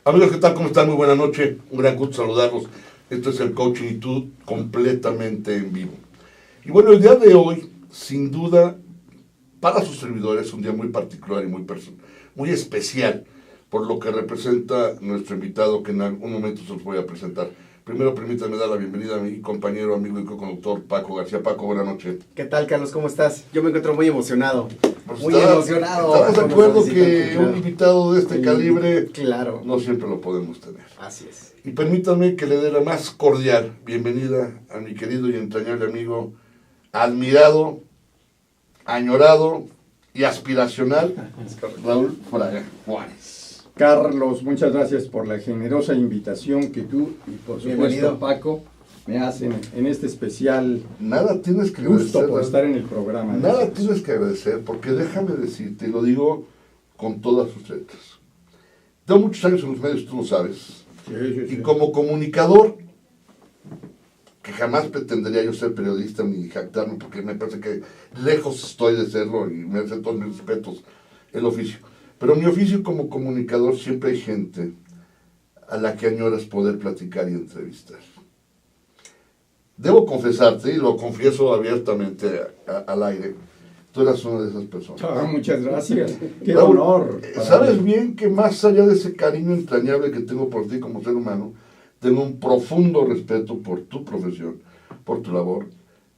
Amigos, ¿qué tal? ¿Cómo están? Muy buena noche. Un gran gusto saludarlos. Esto es el Coaching y Tú completamente en vivo. Y bueno, el día de hoy, sin duda, para sus servidores es un día muy particular y muy especial, por lo que representa nuestro invitado, que en algún momento se los voy a presentar. Primero, permítanme dar la bienvenida a mi compañero, amigo y co-conductor Paco García. Paco, buena noche. ¿Qué tal, Carlos? ¿Cómo estás? Yo me encuentro muy emocionado. Muy emocionado. ¿Estamos de acuerdo que un invitado de este calibre, claro, no siempre lo podemos tener? Así es. Y permítanme que le dé la más cordial bienvenida a mi querido y entrañable amigo, admirado, añorado y aspiracional, Raúl Fraga Juárez. Carlos, muchas gracias por la generosa invitación que tú y por supuesto Paco me hacen en este especial. Nada tienes que gusto agradecer por estar en el programa. Nada tienes que agradecer, porque déjame decirte, y lo digo con todas sus letras. Tengo muchos años en los medios, tú lo sabes. Sí. Y como comunicador, que jamás pretendería yo ser periodista ni jactarme, porque me parece que lejos estoy de serlo y merece todos mis respetos el oficio. Pero mi oficio como comunicador, siempre hay gente a la que añoras poder platicar y entrevistar. Debo confesarte, y lo confieso abiertamente al aire, tú eras una de esas personas. Muchas gracias. Qué Raúl, honor. Sabes bien que más allá de ese cariño entrañable que tengo por ti como ser humano, tengo un profundo respeto por tu profesión, por tu labor,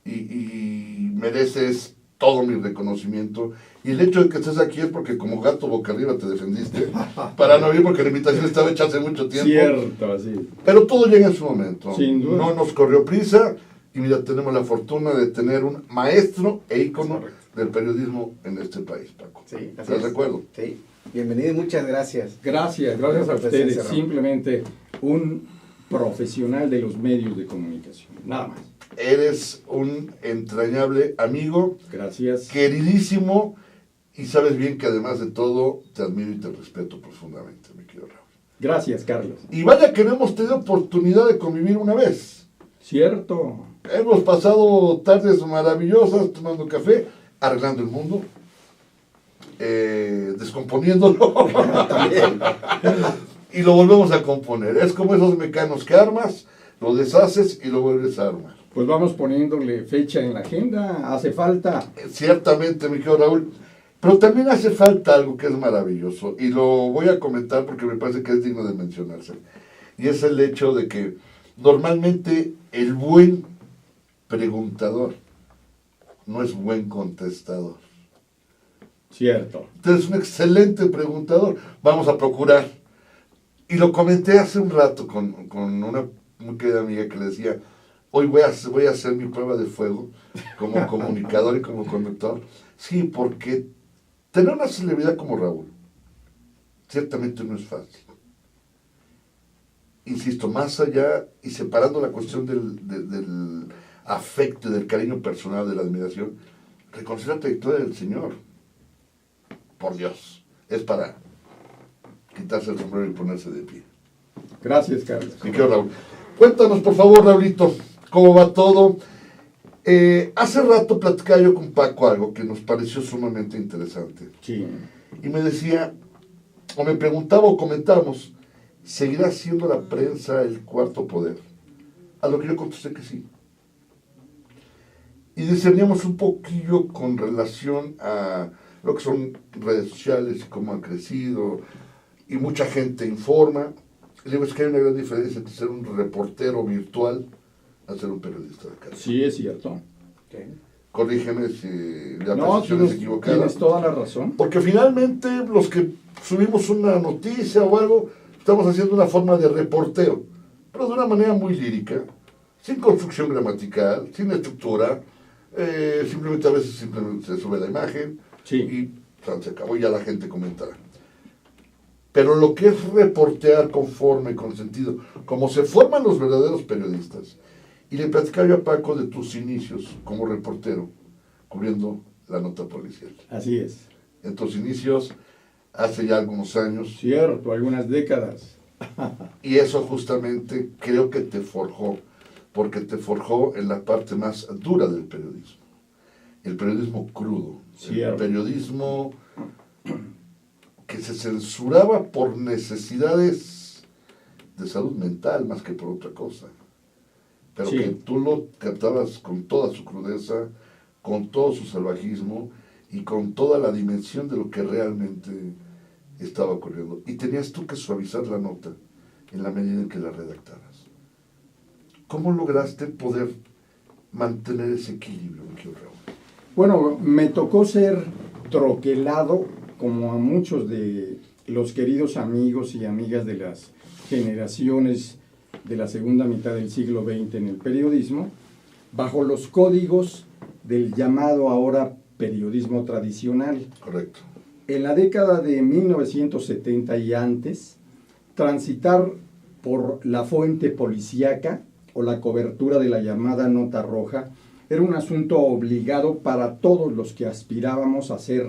y mereces todo mi reconocimiento. Y el hecho de que estés aquí es porque como gato boca arriba te defendiste, para no ir, porque la invitación estaba hecha hace mucho tiempo. Cierto, sí. Pero todo llega en su momento. Sin duda. No nos corrió prisa, y mira, tenemos la fortuna de tener un maestro e ícono del periodismo en este país, Paco. Sí, ¿Te recuerdo? Sí. Bienvenido y muchas gracias. Gracias a ustedes. Simplemente un profesional de los medios de comunicación, nada más. Eres un entrañable amigo. Gracias. Queridísimo, y sabes bien que además de todo, te admiro y te respeto profundamente, mi querido Raúl. Gracias, Carlos. Y vaya que no hemos tenido oportunidad de convivir una vez. Cierto. Hemos pasado tardes maravillosas tomando café, arreglando el mundo, descomponiéndolo. Y lo volvemos a componer. Es como esos mecanos que armas, lo deshaces y lo vuelves a armar. Pues vamos poniéndole fecha en la agenda, hace falta. Ciertamente, mi querido Raúl, pero también hace falta algo que es maravilloso, y lo voy a comentar porque me parece que es digno de mencionarse, y es el hecho de que normalmente el buen preguntador no es buen contestador. Cierto. Usted es un excelente preguntador, vamos a procurar. Y lo comenté hace un rato con una muy querida amiga que le decía, hoy voy a hacer mi prueba de fuego como comunicador y como conductor. Sí, porque tener una celebridad como Raúl ciertamente no es fácil. Insisto, más allá y separando la cuestión del afecto, del cariño personal, de la admiración, reconocer la trayectoria del Señor. Por Dios, es para quitarse el sombrero y ponerse de pie. Gracias, Carlos. Mi querido Raúl. Cuéntanos, por favor, Raulito, ¿cómo va todo? Hace rato platicaba yo con Paco algo que nos pareció sumamente interesante. Sí. Y me decía, o me preguntaba o comentábamos, ¿seguirá siendo la prensa el cuarto poder? A lo que yo contesté que sí. Y discerníamos un poquillo con relación a lo que son redes sociales y cómo han crecido, y mucha gente informa. Le digo, es que hay una gran diferencia entre ser un reportero virtual a ser un periodista de calle. Sí, es cierto. Okay. Corrígeme si la no, precisión es equivocada. Tienes toda la razón. Porque finalmente los que subimos una noticia o algo, estamos haciendo una forma de reporteo, pero de una manera muy lírica, sin construcción gramatical, sin estructura, simplemente a veces simplemente se sube la imagen, sí, y se acabó y ya la gente comentará. Pero lo que es reportear con forma y con sentido, como se forman los verdaderos periodistas, y le platicaba yo a Paco de tus inicios como reportero, cubriendo la nota policial. Así es. En tus inicios, hace ya algunos años. Cierto, algunas décadas. Y eso justamente creo que te forjó, porque te forjó en la parte más dura del periodismo. El periodismo crudo, Cierto. El periodismo que se censuraba por necesidades de salud mental más que por otra cosa. Pero Sí. que tú lo captabas con toda su crudeza, con todo su salvajismo y con toda la dimensión de lo que realmente estaba ocurriendo. Y tenías tú que suavizar la nota en la medida en que la redactaras. ¿Cómo lograste poder mantener ese equilibrio, mi querido Raúl? Bueno, me tocó ser troquelado, como a muchos de los queridos amigos y amigas de las generaciones de la segunda mitad del siglo XX en el periodismo, bajo los códigos del llamado ahora periodismo tradicional. Correcto. En la década de 1970 y antes, transitar por la fuente policíaca o la cobertura de la llamada nota roja era un asunto obligado para todos los que aspirábamos a ser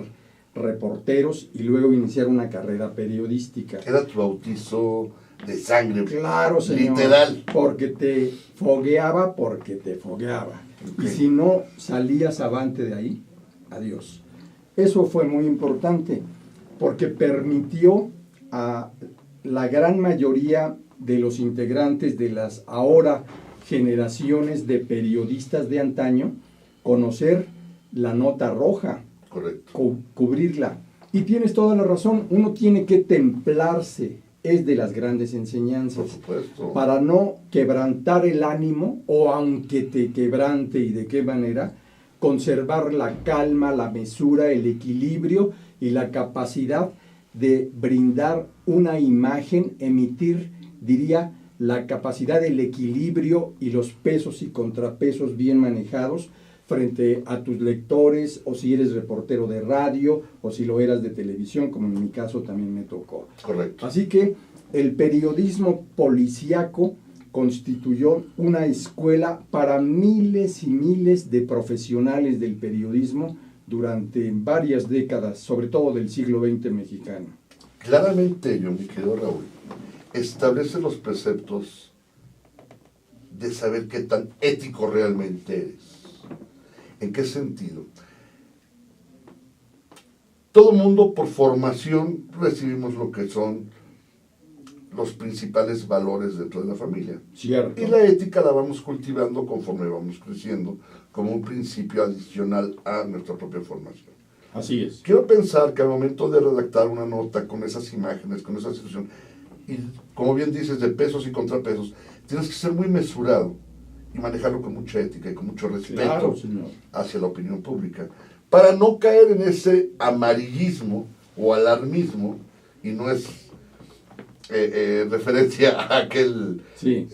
reporteros y luego iniciar una carrera periodística. Era tu bautizo de sangre. Claro, señor. Literal. Porque te fogueaba. Ok. Y si no salías avante de ahí, adiós. Eso fue muy importante porque permitió a la gran mayoría de los integrantes de las ahora generaciones de periodistas de antaño conocer la nota roja, Correcto. cubrirla. Y tienes toda la razón, uno tiene que templarse, es de las grandes enseñanzas, Por supuesto. para no quebrantar el ánimo, o aunque te quebrante y de qué manera, conservar la calma, la mesura, el equilibrio y la capacidad de brindar una imagen, emitir, diría, la capacidad del equilibrio y los pesos y contrapesos bien manejados frente a tus lectores, o si eres reportero de radio, o si lo eras de televisión, como en mi caso también me tocó. Correcto. Así que el periodismo policíaco constituyó una escuela para miles y miles de profesionales del periodismo durante varias décadas, sobre todo del siglo XX mexicano. Claramente yo, mi querido Raúl, establece los preceptos de saber qué tan ético realmente eres. ¿En qué sentido? Todo mundo por formación recibimos lo que son los principales valores dentro de la familia. Cierto. Y la ética la vamos cultivando conforme vamos creciendo como un principio adicional a nuestra propia formación. Así es. Quiero pensar que al momento de redactar una nota con esas imágenes, con esa situación, y como bien dices, de pesos y contrapesos, tienes que ser muy mesurado y manejarlo con mucha ética y con mucho respeto Claro, señor. hacia la opinión pública, para no caer en ese amarillismo o alarmismo, y no es referencia a aquel Sí.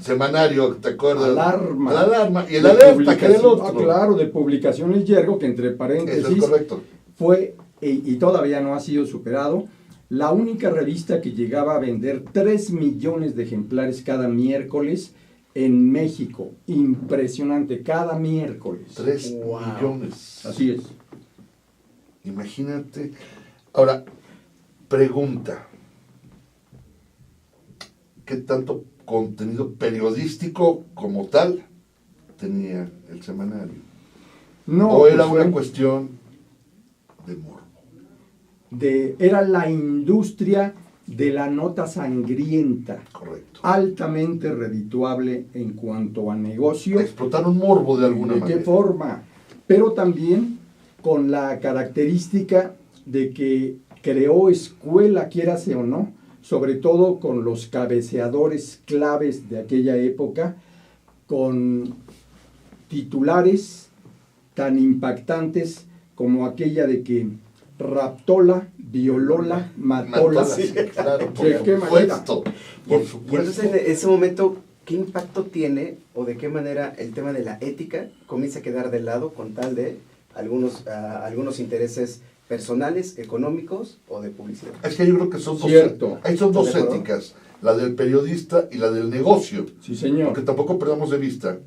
semanario, ¿te acuerdas? Alarma. La alarma y el De alerta, que era el publicación- otro. claro, de Publicación El Yergo, que entre paréntesis Eso es correcto. fue, y todavía no ha sido superado, la única revista que llegaba a vender 3 millones de ejemplares cada miércoles en México. Impresionante, cada miércoles. 3 Wow. millones. Así es. Imagínate. Ahora, pregunta. ¿Qué tanto contenido periodístico como tal tenía el semanario? No, ¿O era pues, una cuestión de morbo? era la industria de la nota sangrienta, Correcto. altamente redituable en cuanto a negocio. Explotar un morbo de alguna ¿De manera. qué forma? Pero también con la característica de que creó escuela, quiérase o no, sobre todo con los cabeceadores claves de aquella época, con titulares tan impactantes como aquella de que raptóla, violóla, matóla. Sí, claro, por ¿De qué manera? supuesto. Y Por entonces supuesto. en ese momento, ¿qué impacto tiene o de qué manera el tema de la ética comienza a quedar de lado con tal de algunos intereses personales, económicos o de publicidad? Es que yo creo que son dos, Cierto. ahí son dos ¿Estás de acuerdo? éticas, la del periodista y la del negocio. Sí, señor. Porque tampoco perdamos de vista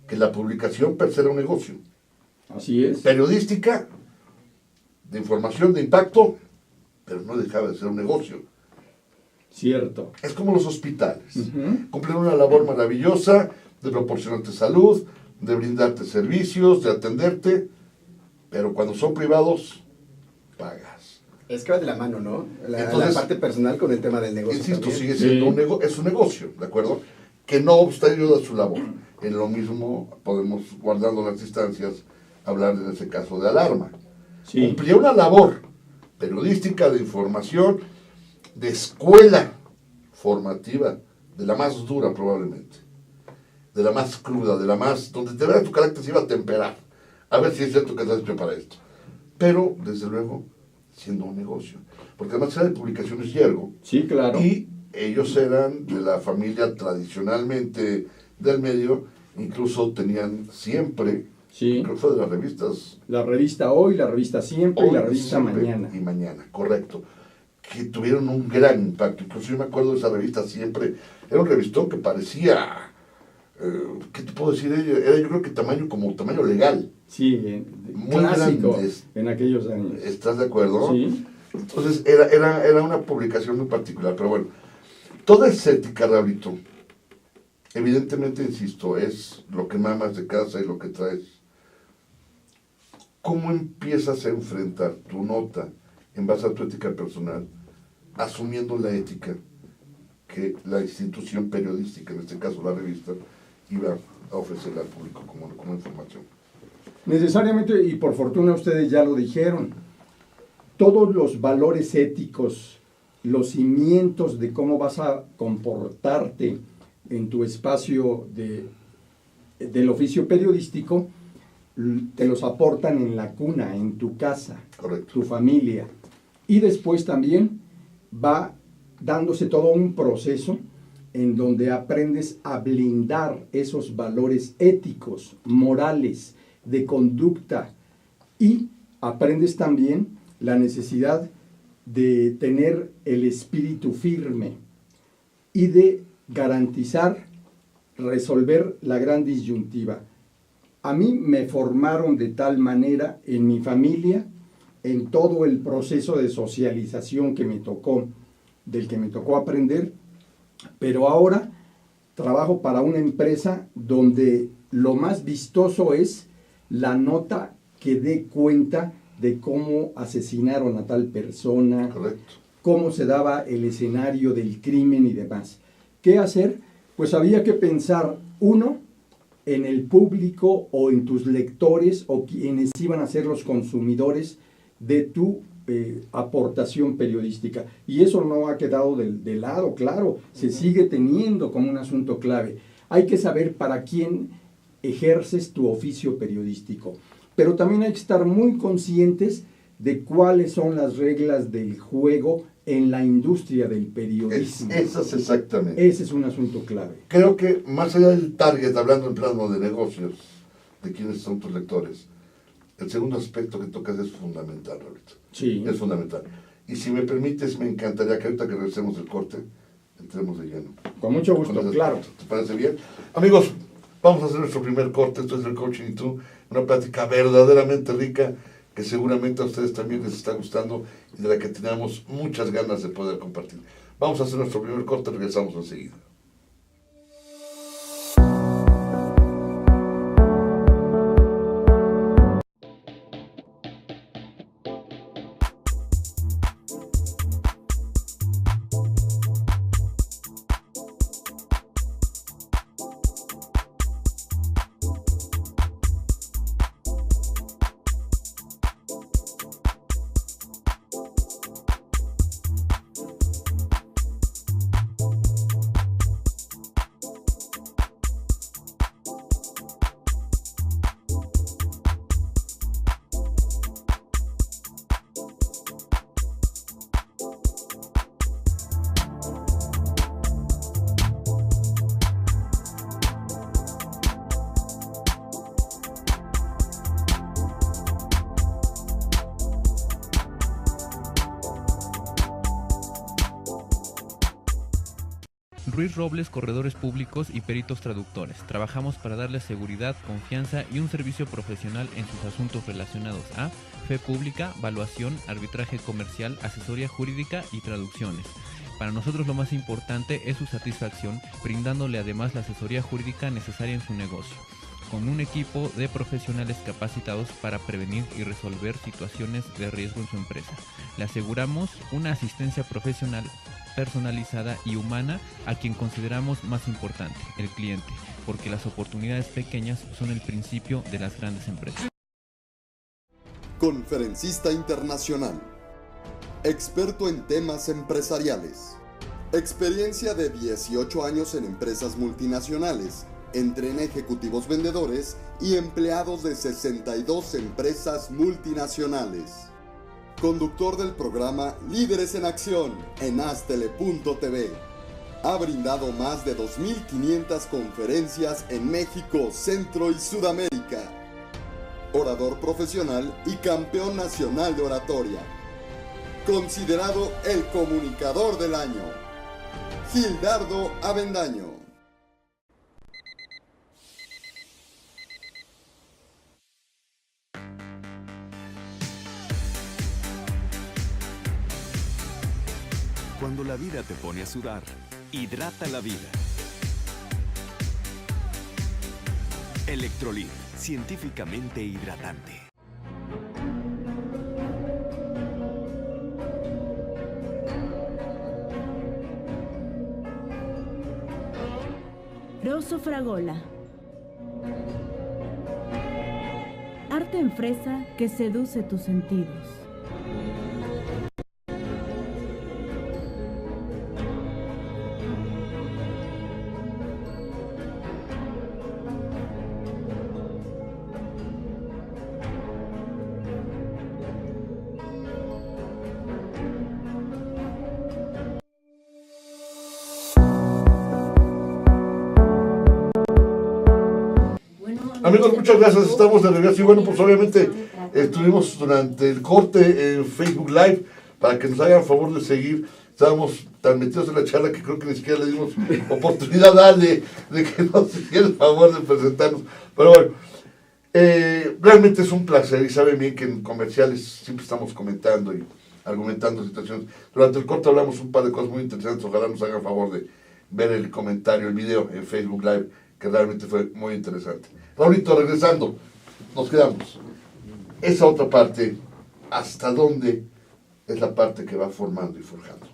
que la publicación per se era un negocio. Así es. Periodística, de información, de impacto, pero no dejaba de ser un negocio. Cierto. Es como los hospitales. Ujú. Cumplen una labor maravillosa de proporcionarte salud, de brindarte servicios, de atenderte, pero cuando son privados, pagas. Es que va de la mano, ¿no? Entonces, la parte personal con el tema del negocio. Insisto, también. sigue siendo es un negocio, ¿de acuerdo? Que no obsta ayuda a su labor. En lo mismo podemos, guardando las distancias, hablar en ese caso de Alarma. Sí. Cumplía una labor periodística, de información, de escuela formativa, de la más dura probablemente, de la más cruda, de la más, donde de verdad tu carácter se iba a temperar, a ver si es cierto que estás hecho para esto. Pero, desde luego, siendo un negocio, porque además era de Publicaciones Yergo, Sí, claro. y ellos eran de la familia tradicionalmente del medio, incluso tenían siempre, Sí. creo que fue de las revistas La revista Hoy, la revista Siempre y la Hoy, revista Siempre Mañana. y Mañana, correcto, que tuvieron un gran impacto. Incluso yo me acuerdo de esa revista Siempre, era un revistón que parecía, ¿qué te puedo decir? Era yo creo que como tamaño legal. Sí, Muy clásico grandes. en aquellos años. ¿Estás de acuerdo? Sí. Entonces era una publicación muy particular, pero bueno, toda esa ética, Raulito, evidentemente, insisto, es lo que mamas de casa y lo que traes. ¿Cómo empiezas a enfrentar tu nota en base a tu ética personal, asumiendo la ética que la institución periodística, en este caso la revista, iba a ofrecerle al público como información? Necesariamente, y por fortuna ustedes ya lo dijeron, todos los valores éticos, los cimientos de cómo vas a comportarte en tu espacio del oficio periodístico, te los aportan en la cuna, en tu casa, Correcto. tu familia. Y después también va dándose todo un proceso en donde aprendes a blindar esos valores éticos, morales, de conducta, y aprendes también la necesidad de tener el espíritu firme y de garantizar, resolver la gran disyuntiva. A mí me formaron de tal manera en mi familia, en todo el proceso de socialización que me tocó, del que me tocó aprender, pero ahora trabajo para una empresa donde lo más vistoso es la nota que dé cuenta de cómo asesinaron a tal persona, Correcto. cómo se daba el escenario del crimen y demás. ¿Qué hacer? Pues había que pensar, uno, en el público o en tus lectores o quienes iban a ser los consumidores de tu aportación periodística. Y eso no ha quedado de lado, claro, se sigue teniendo como un asunto clave. Hay que saber para quién ejerces tu oficio periodístico. Pero también hay que estar muy conscientes de cuáles son las reglas del juego en la industria del periodismo. Esas exactamente. Ese es un asunto clave. Creo que más allá del target, hablando en plano de negocios, de quiénes son tus lectores, el segundo aspecto que tocas es fundamental, Roberto. Sí. Es fundamental. Y si me permites, me encantaría que ahorita que regresemos del corte, entremos de lleno. Con mucho gusto, Con ese claro. aspecto. ¿Te parece bien? Amigos, vamos a hacer nuestro primer corte. Esto es el Coaching y Tú, una plática verdaderamente rica que seguramente a ustedes también les está gustando y de la que tenemos muchas ganas de poder compartir. Vamos a hacer nuestro primer corte, regresamos enseguida. Ruiz Robles, Corredores Públicos y Peritos Traductores. Trabajamos para darles seguridad, confianza y un servicio profesional en sus asuntos relacionados a fe pública, valuación, arbitraje comercial, asesoría jurídica y traducciones. Para nosotros lo más importante es su satisfacción, brindándole además la asesoría jurídica necesaria en su negocio. con un equipo de profesionales capacitados para prevenir y resolver situaciones de riesgo en su empresa. Le aseguramos una asistencia profesional personalizada y humana a quien consideramos más importante, el cliente, porque las oportunidades pequeñas son el principio de las grandes empresas. Conferencista internacional, experto en temas empresariales, experiencia de 18 años en empresas multinacionales, entrena ejecutivos vendedores y empleados de 62 empresas multinacionales. Conductor del programa Líderes en Acción en Astele.tv. Ha brindado más de 2.500 conferencias en México, Centro y Sudamérica. Orador profesional y campeón nacional de oratoria. Considerado el comunicador del año. Gildardo Avendaño. Cuando la vida te pone a sudar, hidrata la vida. Electrolit, científicamente hidratante. Rosso Fragola. Arte en fresa que seduce tus sentidos. Amigos, muchas gracias, estamos de regreso y bueno, pues obviamente estuvimos durante el corte en Facebook Live para que nos hagan favor de seguir. Estábamos tan metidos en la charla que creo que ni siquiera le dimos oportunidad a Ale de que nos hiciera el favor de presentarnos. Pero bueno, realmente es un placer y saben bien que en comerciales siempre estamos comentando y argumentando situaciones. Durante el corte hablamos un par de cosas muy interesantes, ojalá nos hagan favor de ver el comentario, el video en Facebook Live, que realmente fue muy interesante. Raulito, regresando, nos quedamos. Esa otra parte, ¿hasta dónde es la parte que va formando y forjando?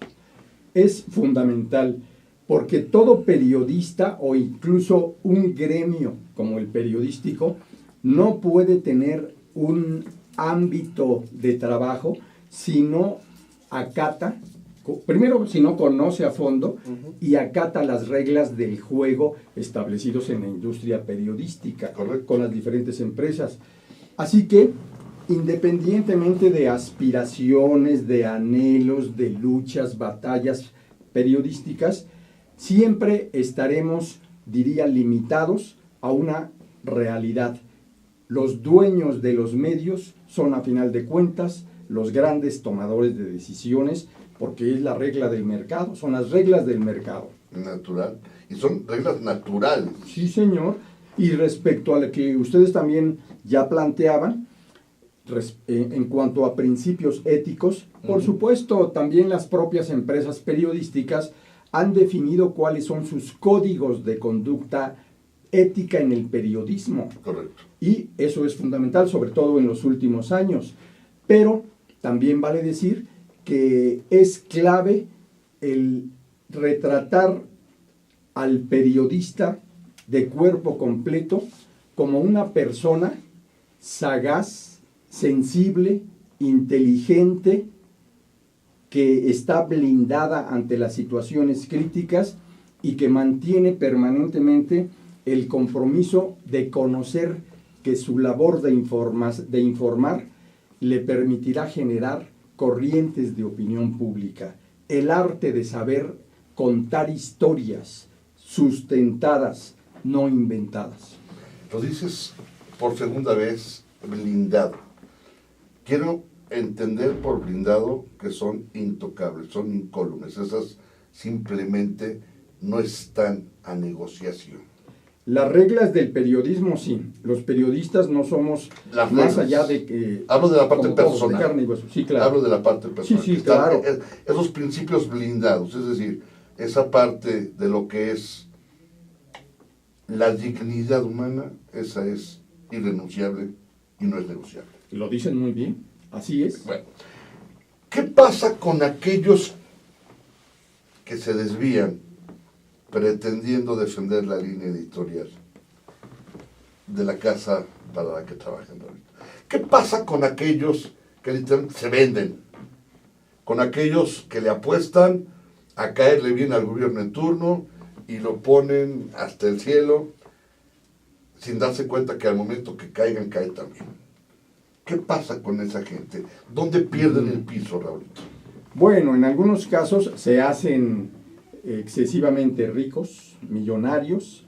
Es fundamental, porque todo periodista o incluso un gremio como el periodístico no puede tener un ámbito de trabajo si no acata, primero si no conoce a fondo y acata las reglas del juego establecidos en la industria periodística. Correcto. Con las diferentes empresas. Así que, independientemente de aspiraciones, de anhelos, de luchas, batallas periodísticas, siempre estaremos, diría, limitados a una realidad. Los dueños de los medios son, a final de cuentas, los grandes tomadores de decisiones, porque es la regla del mercado, son las reglas del mercado. Natural. Y son reglas naturales. Sí, señor. Y respecto a lo que ustedes también ya planteaban, en cuanto a principios éticos, por supuesto, también las propias empresas periodísticas han definido cuáles son sus códigos de conducta ética en el periodismo. Correcto. Y eso es fundamental, sobre todo en los últimos años. Pero también vale decir que es clave el retratar al periodista de cuerpo completo como una persona sagaz, sensible, inteligente, que está blindada ante las situaciones críticas y que mantiene permanentemente el compromiso de conocer que su labor de informar le permitirá generar corrientes de opinión pública. El arte de saber contar historias sustentadas, no inventadas. Lo dices por segunda vez, blindado. Quiero entender por blindado que son intocables, son incólumes. Esas simplemente no están a negociación. Las reglas del periodismo, sí. Los periodistas no somos Las más reglas. allá de que... Hablo de la parte como todos, de personal. carne y hueso. Sí, claro. Hablo de la parte personal. Sí, sí, Están claro. esos principios blindados, es decir, esa parte de lo que es la dignidad humana, esa es irrenunciable y no es negociable. Lo dicen muy bien, así es. Bueno, ¿qué pasa con aquellos que se desvían pretendiendo defender la línea editorial de la casa para la que trabajan ahorita? ¿Qué pasa con aquellos que literalmente se venden? Con aquellos que le apuestan a caerle bien al gobierno en turno y lo ponen hasta el cielo sin darse cuenta que al momento que caigan, cae también. ¿Qué pasa con esa gente? ¿Dónde pierden el piso, Raulito? Bueno, en algunos casos se hacen excesivamente ricos, millonarios,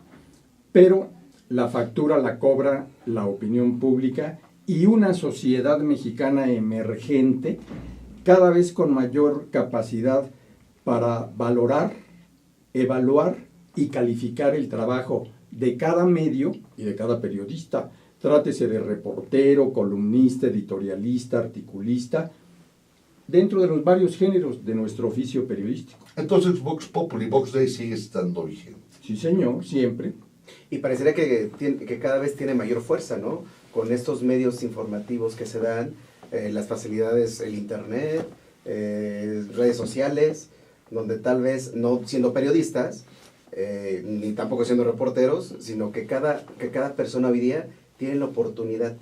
pero la factura la cobra la opinión pública y una sociedad mexicana emergente, cada vez con mayor capacidad para valorar, evaluar y calificar el trabajo de cada medio y de cada periodista. Trátese de reportero, columnista, editorialista, articulista, dentro de los varios géneros de nuestro oficio periodístico. Entonces Vox Populi, Vox Day sigue estando vigente. Sí, señor, siempre. Y parecería que cada vez tiene mayor fuerza, ¿no? Con estos medios informativos que se dan, las facilidades, el internet, redes sociales, donde tal vez no siendo periodistas, ni tampoco siendo reporteros, sino que cada persona hoy día tiene la oportunidad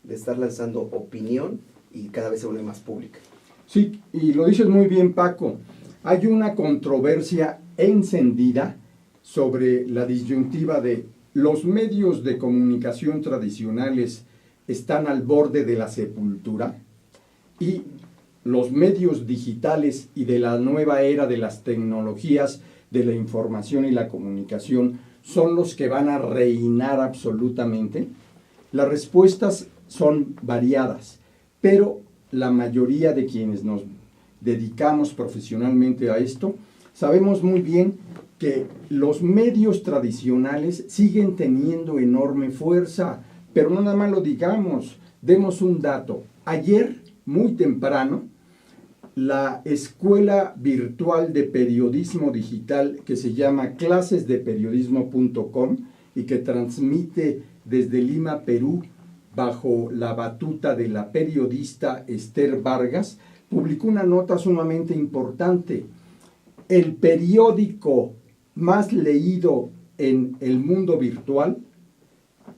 de estar lanzando opinión y cada vez se vuelve más pública. Sí, y lo dices muy bien, Paco. Hay una controversia encendida sobre la disyuntiva de los medios de comunicación tradicionales están al borde de la sepultura y los medios digitales y de la nueva era de las tecnologías de la información y la comunicación son los que van a reinar absolutamente. Las respuestas son variadas, pero la mayoría de quienes nos dedicamos profesionalmente a esto, sabemos muy bien que los medios tradicionales siguen teniendo enorme fuerza, pero no nada más lo digamos, demos un dato. Ayer, muy temprano, la escuela virtual de periodismo digital que se llama clasesdeperiodismo.com y que transmite desde Lima, Perú, bajo la batuta de la periodista Esther Vargas, publicó una nota sumamente importante. El periódico más leído en el mundo virtual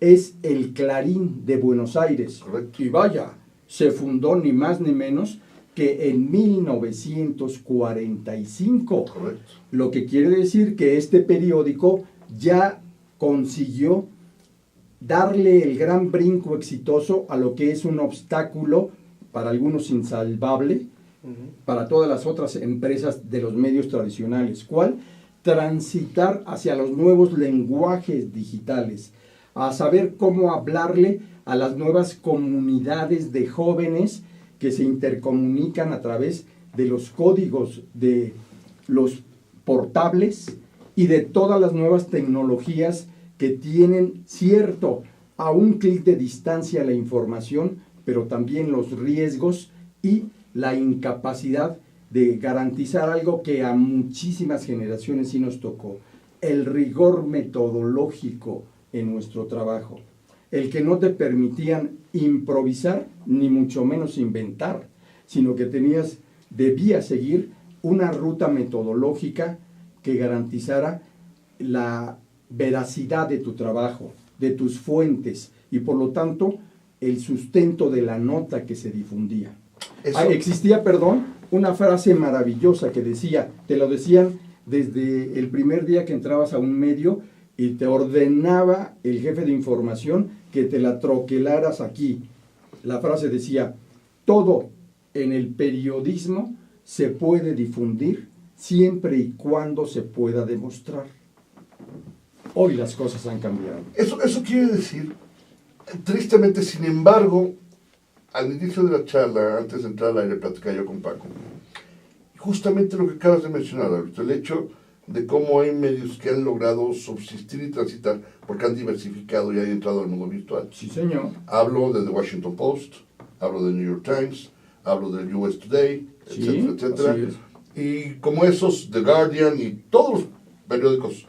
es El Clarín de Buenos Aires. Correcto. Y vaya, se fundó ni más ni menos que en 1945. Correcto. Lo que quiere decir que este periódico ya consiguió darle el gran brinco exitoso a lo que es un obstáculo para algunos insalvable, para todas las otras empresas de los medios tradicionales. ¿Cuál? Transitar hacia los nuevos lenguajes digitales, a saber cómo hablarle a las nuevas comunidades de jóvenes que se intercomunican a través de los códigos de los portables y de todas las nuevas tecnologías que tienen cierto a un clic de distancia la información, pero también los riesgos y la incapacidad de garantizar algo que a muchísimas generaciones sí nos tocó, el rigor metodológico en nuestro trabajo, el que no te permitían improvisar ni mucho menos inventar, sino que debías seguir una ruta metodológica que garantizara la veracidad de tu trabajo, de tus fuentes y por lo tanto el sustento de la nota que se difundía. Existía, una frase maravillosa que decía, te lo decían desde el primer día que entrabas a un medio y te ordenaba el jefe de información que te la troquelaras aquí. La frase decía, todo en el periodismo se puede difundir siempre y cuando se pueda demostrar. Hoy las cosas han cambiado. Eso quiere decir, tristemente, sin embargo, al inicio de la charla, antes de entrar al aire, platicaba yo con Paco, justamente lo que acabas de mencionar, Alberto, el hecho de cómo hay medios que han logrado subsistir y transitar porque han diversificado y han entrado al mundo virtual. Sí, señor. Hablo de The Washington Post, hablo de New York Times, hablo del US Today, etcétera, etcétera. Así es. Y como esos, The Guardian y todos los periódicos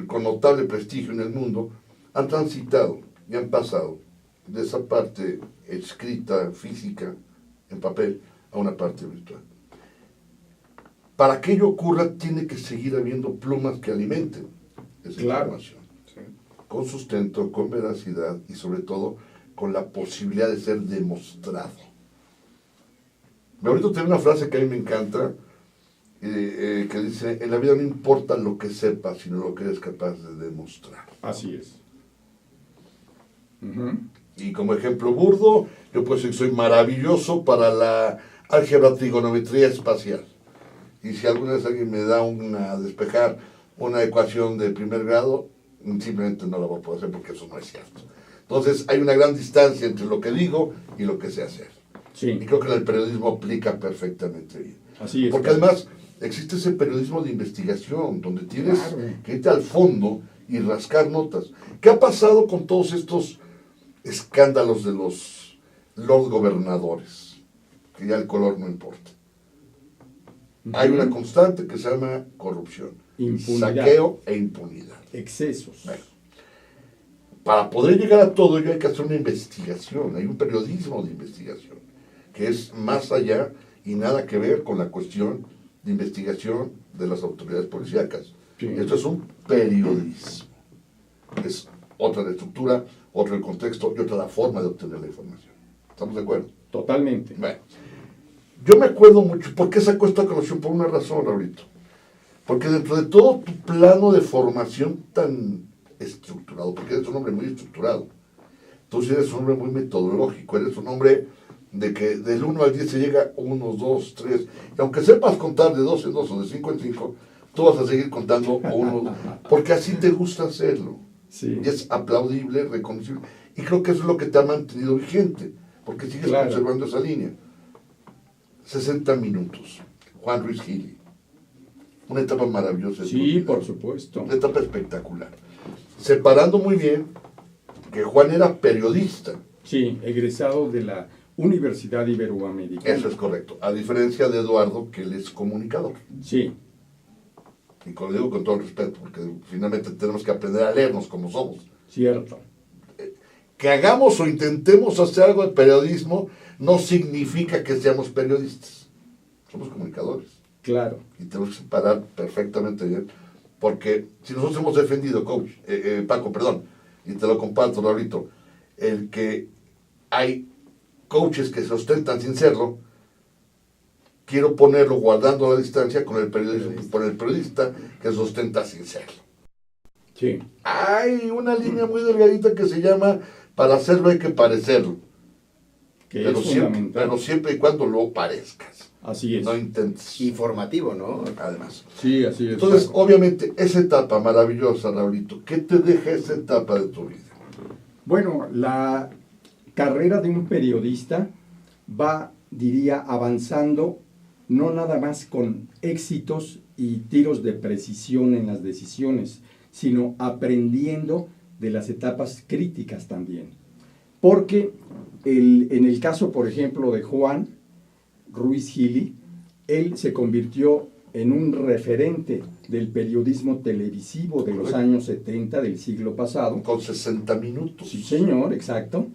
con notable prestigio en el mundo, han transitado y han pasado de esa parte escrita, física, en papel, a una parte virtual. Para que ello ocurra, tiene que seguir habiendo plumas que alimenten esa información. Sí. Con sustento, con veracidad y sobre todo con la posibilidad de ser demostrado. Ahorita tengo una frase que a mí me encanta, que dice, en la vida no importa lo que sepas, sino lo que eres capaz de demostrar. Así es. Y como ejemplo burdo, yo puedo decir que soy maravilloso para la álgebra trigonometría espacial. Y si alguna vez alguien me da a despejar una ecuación de primer grado, simplemente no la voy a poder hacer porque eso no es cierto. Entonces hay una gran distancia entre lo que digo y lo que sé hacer. Sí. Y creo que en el periodismo aplica perfectamente bien. Así es. Porque además existe ese periodismo de investigación, donde tienes que irte al fondo y rascar notas. ¿Qué ha pasado con todos estos escándalos de los lord gobernadores? Que ya el color no importa. Hay una constante que se llama corrupción, Impunidad. saqueo e impunidad. Excesos. Bueno, para poder llegar a todo ello hay que hacer una investigación, hay un periodismo de investigación, que es más allá y nada que ver con la cuestión de investigación de las autoridades policíacas. Sí. Esto es un periodismo. Es otra la estructura, otro el contexto y otra la forma de obtener la información. ¿Estamos de acuerdo? Totalmente. Bueno, yo me acuerdo mucho, ¿por qué saco esta colación? Por una razón, Raulito. Porque dentro de todo tu plano de formación tan estructurado, porque eres un hombre muy estructurado, tú sí eres un hombre muy metodológico, eres un hombre de que del 1 al 10 se llega 1, 2, 3, y aunque sepas contar de 2 en 2 o de 5 en 5, tú vas a seguir contando 1, porque así te gusta hacerlo. Sí. Y es aplaudible, reconocible, y creo que eso es lo que te ha mantenido vigente, porque sigues conservando esa línea. 60 minutos, Juan Ruiz Gili. Una etapa maravillosa. Sí, por supuesto. Una etapa espectacular. Separando muy bien que Juan era periodista. Sí, egresado de la Universidad Iberoamericana. Eso es correcto. A diferencia de Eduardo, que él es comunicador. Sí. Y lo digo con todo el respeto, porque finalmente tenemos que aprender a leernos como somos. Cierto. Que hagamos o intentemos hacer algo de periodismo no significa que seamos periodistas. Somos comunicadores. Claro. Y tenemos que separar perfectamente bien, porque si nosotros hemos defendido, Paco, y te lo comparto, Raulito, el que hay coaches que se ostentan sin serlo, quiero ponerlo guardando la distancia con el periodista que se ostenta sin serlo. Sí. Hay una línea muy delgadita que se llama para hacerlo hay que parecerlo. Pero siempre y cuando lo parezcas. Así es. No intentes. Informativo, ¿no? Además. Sí, así es. Entonces, Paco. obviamente, esa etapa maravillosa, Raulito, ¿qué te deja esa etapa de tu vida? Bueno, la carrera de un periodista va, diría, avanzando no nada más con éxitos y tiros de precisión en las decisiones, sino aprendiendo de las etapas críticas también. Porque en el caso, por ejemplo, de Juan Ruiz Gili, él se convirtió en un referente del periodismo televisivo de los años 70 del siglo pasado. Con 60 minutos. Sí, señor, exacto.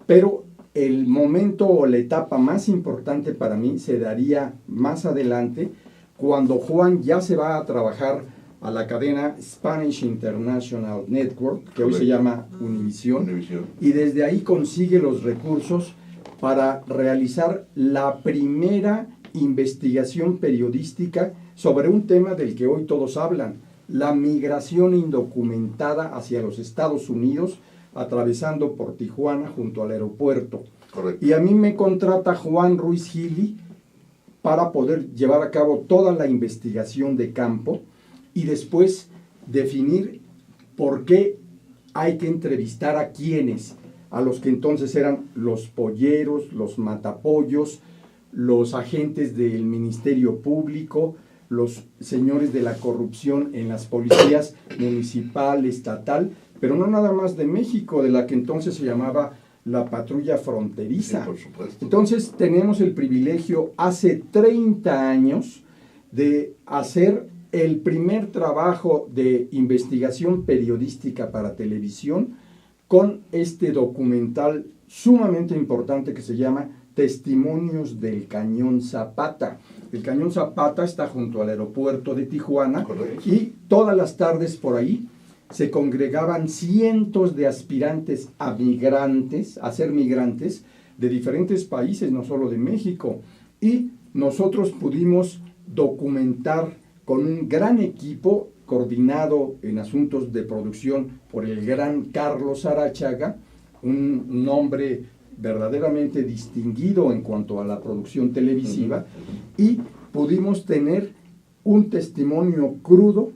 Pero el momento o la etapa más importante para mí se daría más adelante, cuando Juan ya se va a trabajar a la cadena Spanish International Network, que hoy se llama Univisión, y desde ahí consigue los recursos para realizar la primera investigación periodística sobre un tema del que hoy todos hablan, la migración indocumentada hacia los Estados Unidos, atravesando por Tijuana junto al aeropuerto. Correcto. Y a mí me contrata Juan Ruiz Gili para poder llevar a cabo toda la investigación de campo y después definir por qué hay que entrevistar a quienes, a los que entonces eran los polleros, los matapollos, los agentes del Ministerio Público, los señores de la corrupción en las policías municipal, estatal, pero no nada más de México, de la que entonces se llamaba la patrulla fronteriza. Sí, por supuesto. Entonces tenemos el privilegio hace 30 años de hacer el primer trabajo de investigación periodística para televisión con este documental sumamente importante que se llama Testimonios del Cañón Zapata. El Cañón Zapata está junto al aeropuerto de Tijuana. Correcto. Y todas las tardes por ahí se congregaban cientos de aspirantes a ser migrantes de diferentes países, no solo de México. Y nosotros pudimos documentar con un gran equipo coordinado en asuntos de producción por el gran Carlos Arachaga, un hombre verdaderamente distinguido en cuanto a la producción televisiva, y pudimos tener un testimonio crudo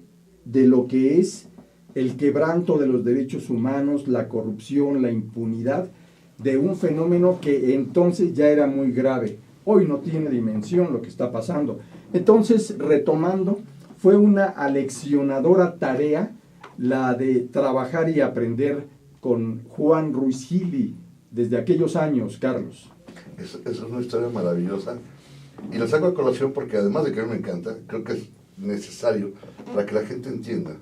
de lo que es el quebranto de los derechos humanos, la corrupción, la impunidad, de un fenómeno que entonces ya era muy grave. Hoy no tiene dimensión lo que está pasando. Entonces, retomando, fue una aleccionadora tarea la de trabajar y aprender con Juan Ruiz Gili desde aquellos años, Carlos. Es una historia maravillosa. Y la saco a colación porque además de que a mí me encanta, creo que es necesario para que la gente entienda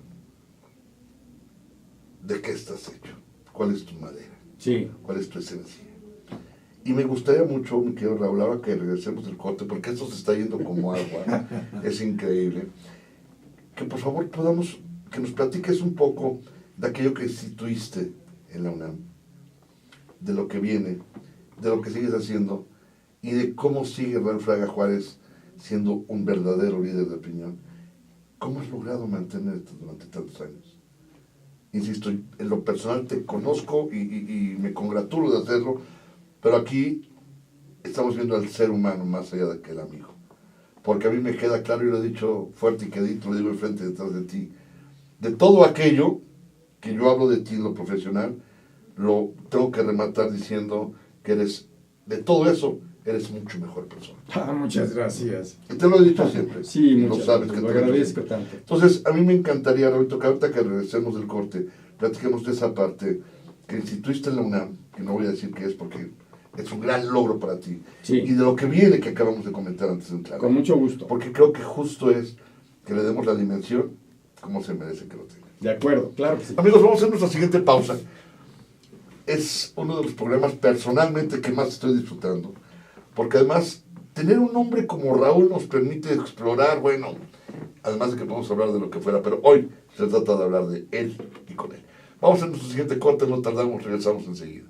de qué estás hecho, cuál es tu madera, Sí. cuál es tu esencia. Y me gustaría mucho, mi querido Raúl, ahora que regresemos del corte, porque esto se está yendo como agua, es increíble, que por favor podamos, que nos platiques un poco de aquello que instituiste en la UNAM, de lo que viene, de lo que sigues haciendo, y de cómo sigue Raúl Fraga Juárez siendo un verdadero líder de opinión. ¿Cómo has logrado mantenerte durante tantos años? Insisto, en lo personal te conozco y me congratulo de hacerlo, pero aquí estamos viendo al ser humano más allá de que el amigo. Porque a mí me queda claro, y lo he dicho fuerte y quedito, lo digo enfrente y detrás de ti, de todo aquello que yo hablo de ti en lo profesional, lo tengo que rematar diciendo que eres, de todo eso, eres mucho mejor persona. Muchas gracias. Y te lo he dicho siempre. Sí, y lo muchas sabes gracias. que Lo te lo he dicho agradezco siempre. tanto. Entonces, a mí me encantaría, Raúl, que ahorita que regresemos del corte, platiquemos de esa parte que instituiste en la UNAM, que no voy a decir qué es porque es un gran logro para ti, Sí. y de lo que viene que acabamos de comentar antes de entrar. Con mucho gusto. Porque creo que justo es que le demos la dimensión como se merece que lo tenga. De acuerdo, claro que sí. Amigos, vamos a hacer nuestra siguiente pausa. Es uno de los programas personalmente que más estoy disfrutando, porque además tener un hombre como Raúl nos permite explorar, bueno, además de que podemos hablar de lo que fuera, pero hoy se trata de hablar de él y con él. Vamos a nuestro siguiente corte, no tardamos, regresamos enseguida.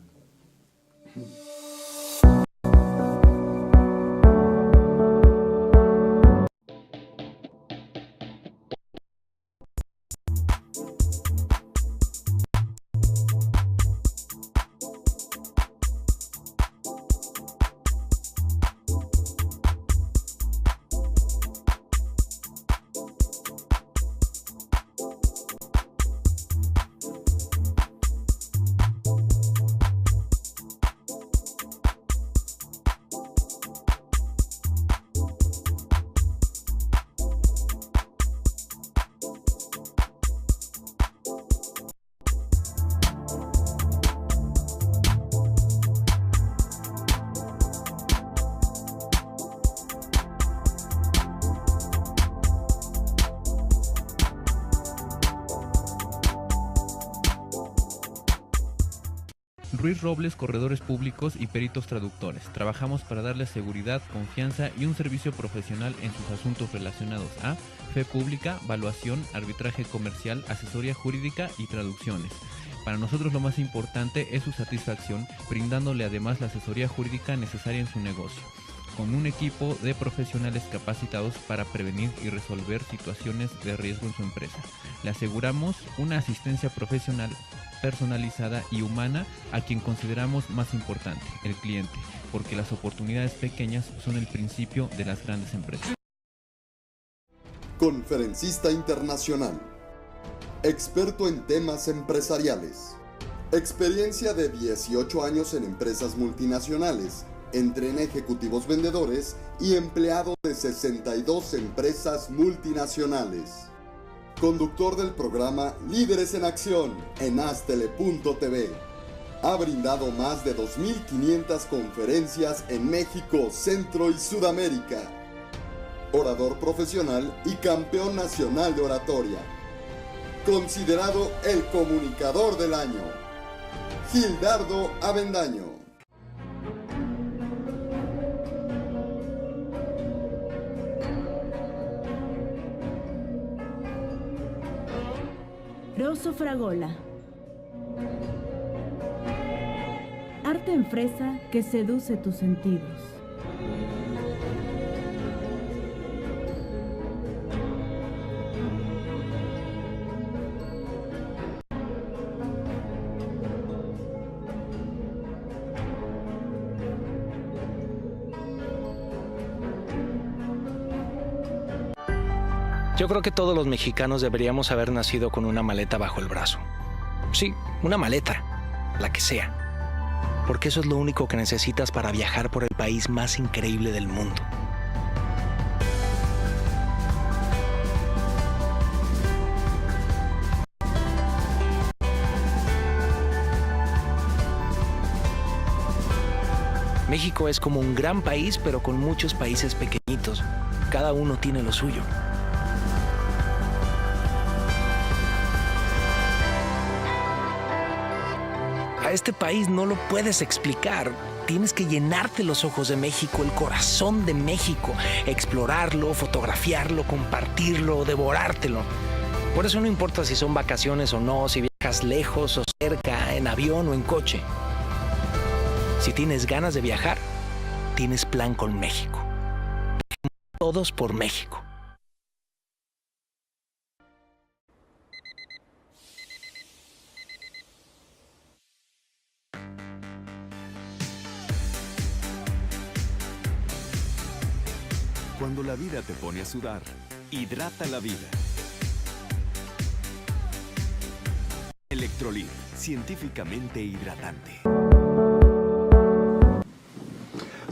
Ruiz Robles, corredores públicos y peritos traductores. Trabajamos para darles seguridad, confianza y un servicio profesional en sus asuntos relacionados a fe pública, valuación, arbitraje comercial, asesoría jurídica y traducciones. Para nosotros lo más importante es su satisfacción, brindándole además la asesoría jurídica necesaria en su negocio, con un equipo de profesionales capacitados para prevenir y resolver situaciones de riesgo en su empresa. Le aseguramos una asistencia profesional personalizada y humana a quien consideramos más importante, el cliente, porque las oportunidades pequeñas son el principio de las grandes empresas. Conferencista internacional. Experto en temas empresariales. Experiencia de 18 años en empresas multinacionales. Entrena ejecutivos vendedores y empleado de 62 empresas multinacionales. Conductor del programa Líderes en Acción en Astele.tv. Ha brindado más de 2.500 conferencias en México, Centro y Sudamérica. orador profesional y campeón nacional de oratoria. Considerado el comunicador del año, Gildardo Avendaño. Rosso Fragola. Arte en fresa que seduce tus sentidos. Yo creo que todos los mexicanos deberíamos haber nacido con una maleta bajo el brazo. Sí, una maleta, la que sea. Porque eso es lo único que necesitas para viajar por el país más increíble del mundo. México es como un gran país, pero con muchos países pequeñitos. Cada uno tiene lo suyo. A este país no lo puedes explicar. Tienes que llenarte los ojos de México, el corazón de México, explorarlo, fotografiarlo, compartirlo, devorártelo. Por eso no importa si son vacaciones o no, si viajas lejos o cerca, en avión o en coche. Si tienes ganas de viajar, tienes plan con México. Todos por México. Cuando la vida te pone a sudar, hidrata la vida. Electrolit, científicamente hidratante.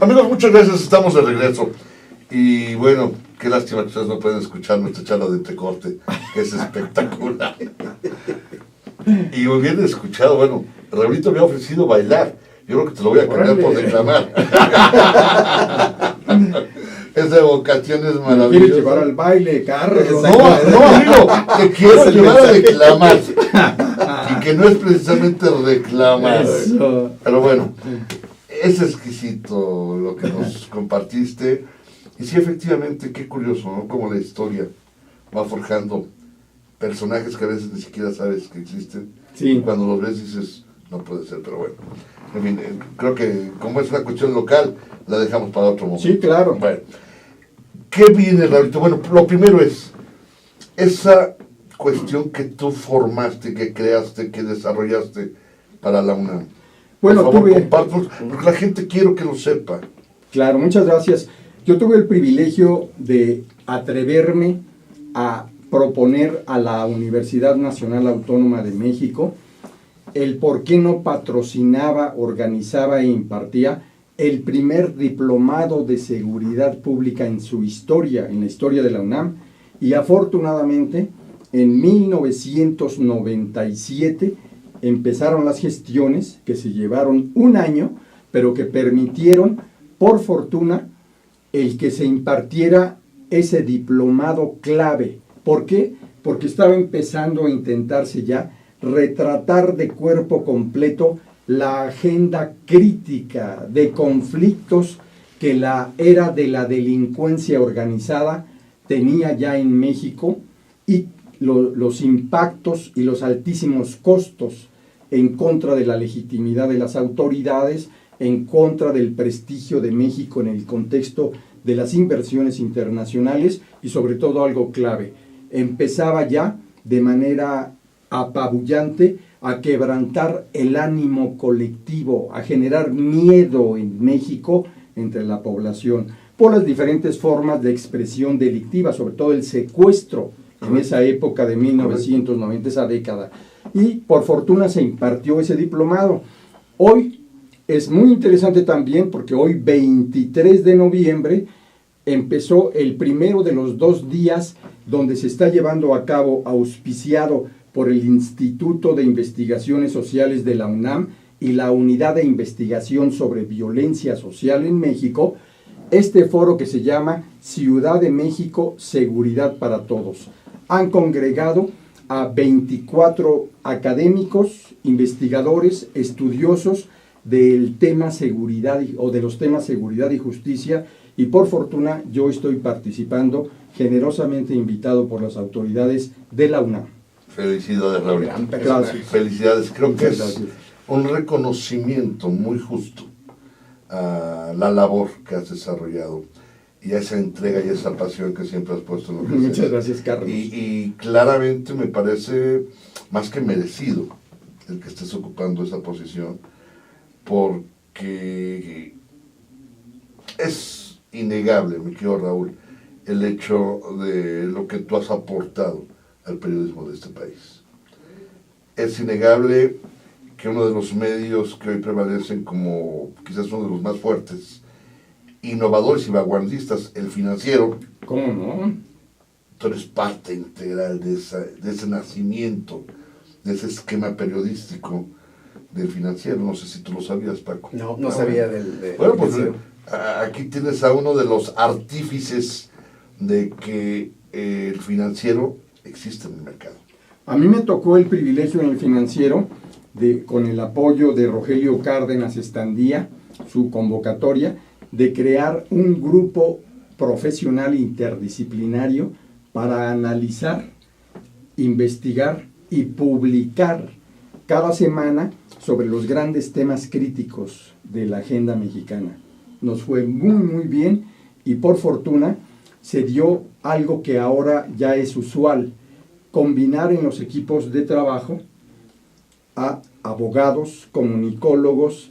Amigos, muchas gracias, estamos de regreso. Y bueno, qué lástima que ustedes no pueden escuchar nuestra charla de entrecorte, que es espectacular. Y hubieran escuchado, bueno, Raulito me ha ofrecido bailar. Yo creo que te lo voy a cambiar por declamar. Esa evocación es maravillosa. ¿Quieres llevar al baile, Carlos? No, amigo, te quiero llevar a declamar. Y que no es precisamente reclamar. Eso. Pero bueno, es exquisito lo que nos compartiste. Y sí, efectivamente, qué curioso, ¿no? Como la historia va forjando personajes que a veces ni siquiera sabes que existen. Sí. Y cuando los ves dices, no puede ser, pero bueno. En fin, creo que como es una cuestión local, la dejamos para otro momento. Sí, claro. Bueno, ¿qué viene, Raulito? Bueno, lo primero es esa cuestión que tú formaste, que creaste, que desarrollaste para la UNAM. Bueno, por favor, tuve... compártenos, porque la gente quiero que lo sepa. Claro, muchas gracias. Yo tuve el privilegio de atreverme a proponer a la Universidad Nacional Autónoma de México el por qué no patrocinaba, organizaba e impartía el primer diplomado de seguridad pública en su historia, en la historia de la UNAM, y afortunadamente en 1997 empezaron las gestiones que se llevaron un año, pero que permitieron, por fortuna, el que se impartiera ese diplomado clave. ¿Por qué? Porque estaba empezando a intentarse ya retratar de cuerpo completo la agenda crítica de conflictos que la era de la delincuencia organizada tenía ya en México y los impactos y los altísimos costos en contra de la legitimidad de las autoridades, en contra del prestigio de México en el contexto de las inversiones internacionales y sobre todo algo clave, empezaba ya de manera apabullante a quebrantar el ánimo colectivo, a generar miedo en México entre la población, por las diferentes formas de expresión delictiva, sobre todo el secuestro en esa época de 1990, esa década. Y por fortuna se impartió ese diplomado. Hoy es muy interesante también porque hoy, 23 de noviembre, empezó el primero de los 2 días donde se está llevando a cabo, auspiciado por el Instituto de Investigaciones Sociales de la UNAM y la Unidad de Investigación sobre Violencia Social en México, este foro que se llama Ciudad de México, Seguridad para Todos. Han congregado a 24 académicos, investigadores, estudiosos del tema seguridad o de los temas seguridad y justicia, y por fortuna yo estoy participando, generosamente invitado por las autoridades de la UNAM. Felicidades, Raúl. Gracias. Felicidades. Creo que es Gracias. un reconocimiento muy justo a la labor que has desarrollado y a esa entrega y esa pasión que siempre has puesto en lo que Muchas haces. gracias, Carlos. Y claramente me parece más que merecido el que estés ocupando esa posición, porque es innegable, mi querido Raúl, el hecho de lo que tú has aportado al periodismo de este país. Es innegable que uno de los medios que hoy prevalecen como quizás uno de los más fuertes, innovadores y vanguardistas, El Financiero, ¿Cómo no? tú eres parte integral de ese nacimiento, de ese esquema periodístico del Financiero. No sé si tú lo sabías, Paco. No sabía del Bueno, pues financiero. aquí tienes a uno de los artífices de que el Financiero existe en el mercado. A mí me tocó el privilegio en El Financiero, con el apoyo de Rogelio Cárdenas Estandía, su convocatoria, de crear un grupo profesional interdisciplinario para analizar, investigar y publicar cada semana sobre los grandes temas críticos de la agenda mexicana. Nos fue muy bien y por fortuna se dio algo que ahora ya es usual, combinar en los equipos de trabajo a abogados, comunicólogos,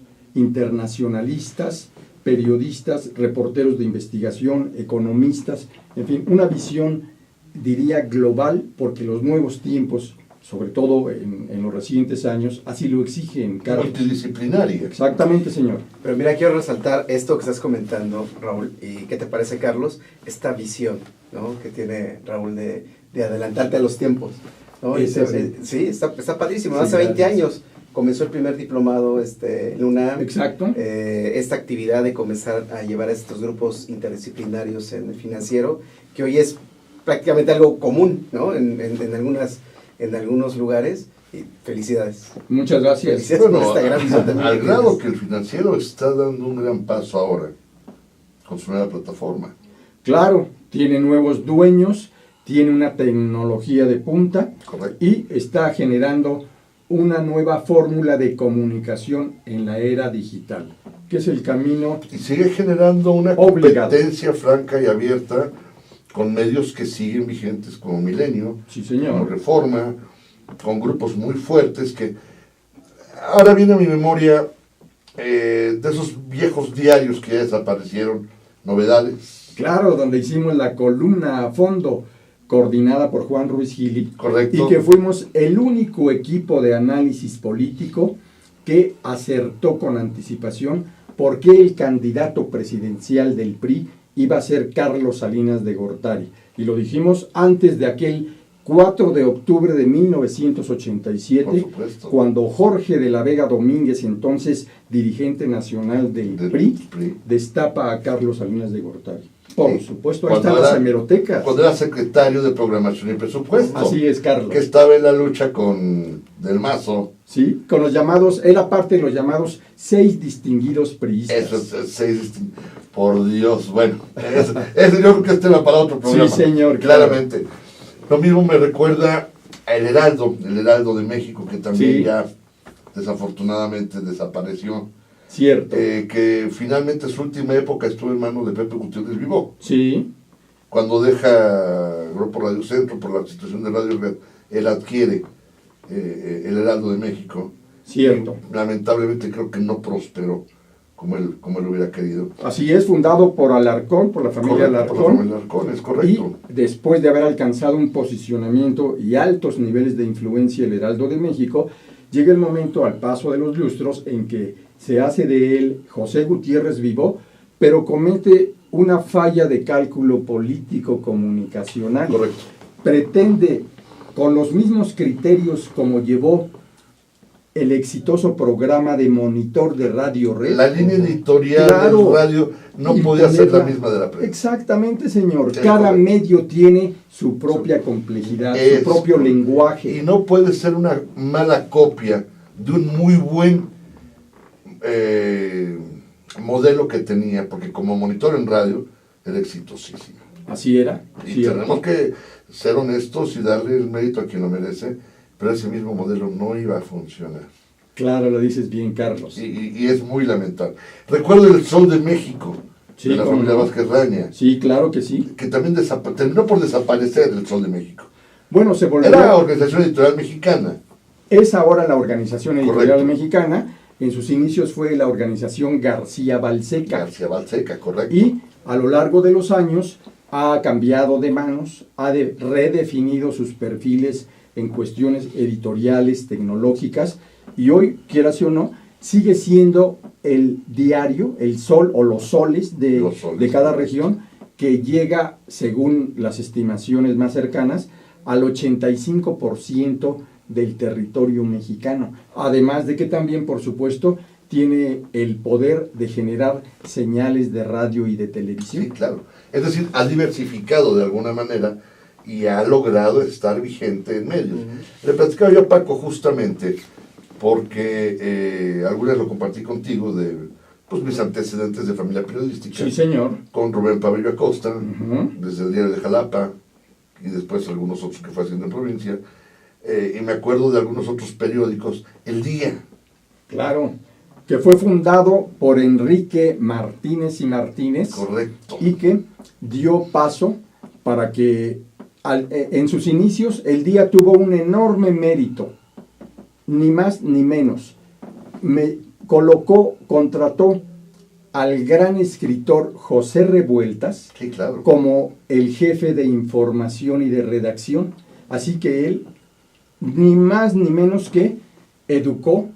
internacionalistas, periodistas, reporteros de investigación, economistas, en fin, una visión, diría, global, porque los nuevos tiempos, sobre todo en los recientes años, así lo exigen, Carlos. Multidisciplinaria. Exactamente, señor. Pero mira, quiero resaltar esto que estás comentando, Raúl, y ¿qué te parece, Carlos? Esta visión, ¿no?, que tiene Raúl de adelantarte a los tiempos, ¿no? Sí, está padrísimo. Sí, hace 20 gracias. años comenzó el primer diplomado en UNAM. Exacto. Esta actividad de comenzar a llevar a estos grupos interdisciplinarios en el Financiero, que hoy es prácticamente algo común, ¿no?, en algunos lugares. Y felicidades. Muchas gracias. Felicidades Bueno, por esta gran visión también al que grado tienes. que el Financiero está dando un gran paso ahora con su nueva plataforma. Claro, tiene nuevos dueños, tiene una tecnología de punta. Correcto. Y está generando una nueva fórmula de comunicación en la era digital, que es el camino Y sigue generando una Obligado. competencia franca y abierta con medios que siguen vigentes como Milenio, Sí, como señor. Reforma, con grupos muy fuertes que... Ahora viene a mi memoria de esos viejos diarios que ya desaparecieron, Novedades. Claro, donde hicimos la columna a fondo, coordinada por Juan Ruiz Gili. Correcto. Y que fuimos el único equipo de análisis político que acertó con anticipación por qué el candidato presidencial del PRI iba a ser Carlos Salinas de Gortari. Y lo dijimos antes de aquel 4 de octubre de 1987, Por supuesto. cuando Jorge de la Vega Domínguez, entonces dirigente nacional del PRI, destapa a Carlos Salinas de Gortari. Por supuesto, ahí Cuando están las era- hemerotecas. Cuando era secretario de Programación y Presupuesto. Así es, Carlos. Que estaba en la lucha con Del Mazo. Sí, con los llamados, era parte de los llamados 6 distinguidos priistas. Eso es 6 por Dios, bueno, eso yo creo que es tema para otro programa. Sí, señor, claramente. Lo mismo me recuerda a el Heraldo de México, que también Sí. ya desafortunadamente desapareció. Cierto. Que finalmente su última época estuvo en manos de Pepe Gutiérrez Vivó. Sí, Cuando deja Grupo Radio Centro por la situación de Radio Red, él adquiere el Heraldo de México. cierto. Lamentablemente creo que no prosperó como él hubiera querido. Así es, fundado por Alarcón, por la familia Correcto, por la Alarcón. familia Alarcón, es correcto. Y después de haber alcanzado un posicionamiento y altos niveles de influencia el Heraldo de México, llega el momento, al paso de los lustros, en que se hace de él José Gutiérrez Vivó, pero comete una falla de cálculo político-comunicacional. Correcto. Pretende, con los mismos criterios como llevó el exitoso programa de monitor de Radio Red. La línea editorial Claro, del radio no podía ser la misma de la prensa. Exactamente, señor. Es Cada correcto. medio tiene su propia complejidad, Es su propio correcto. lenguaje. Y no puede ser una mala copia de un muy buen modelo que tenía, porque como monitor en radio era exitosísimo. Así era. Y cierto. tenemos que ser honestos y darle el mérito a quien lo merece, pero ese mismo modelo no iba a funcionar. Claro, lo dices bien, Carlos. Y es muy lamentable. Recuerdo el Sol de México, Sí, de la cómo familia no. Vázquez Raña, Sí, claro que sí. que también terminó por desaparecer el Sol de México. Bueno, se volvió... Era la Organización Editorial Mexicana. Es ahora la Organización Editorial Correcto. Mexicana. En sus inicios fue la Organización García Balseca. García Balseca, correcto. Y a lo largo de los años ha cambiado de manos, redefinido sus perfiles en cuestiones editoriales, tecnológicas, y hoy, quieras o no, sigue siendo el diario, el sol o los soles de cada región, que llega, según las estimaciones más cercanas, al 85% del territorio mexicano. Además de que también, por supuesto, tiene el poder de generar señales de radio y de televisión. Sí, claro. Es decir, ha diversificado de alguna manera y ha logrado estar vigente en medios. Le platicaba yo a Paco justamente porque alguna vez lo compartí contigo de pues, mis antecedentes de familia periodística. Sí, señor. Con Rubén Pabello Acosta, Ujú. desde el diario de Jalapa y después algunos otros que fue haciendo en provincia. Y me acuerdo de algunos otros periódicos. El Día. Claro, que fue fundado por Enrique Martínez y Martínez. Correcto. Y que dio paso para que en sus inicios el Día tuvo un enorme mérito, ni más ni menos. Contrató al gran escritor José Revueltas Sí, claro. como el jefe de información y de redacción. Así que él, ni más ni menos que educó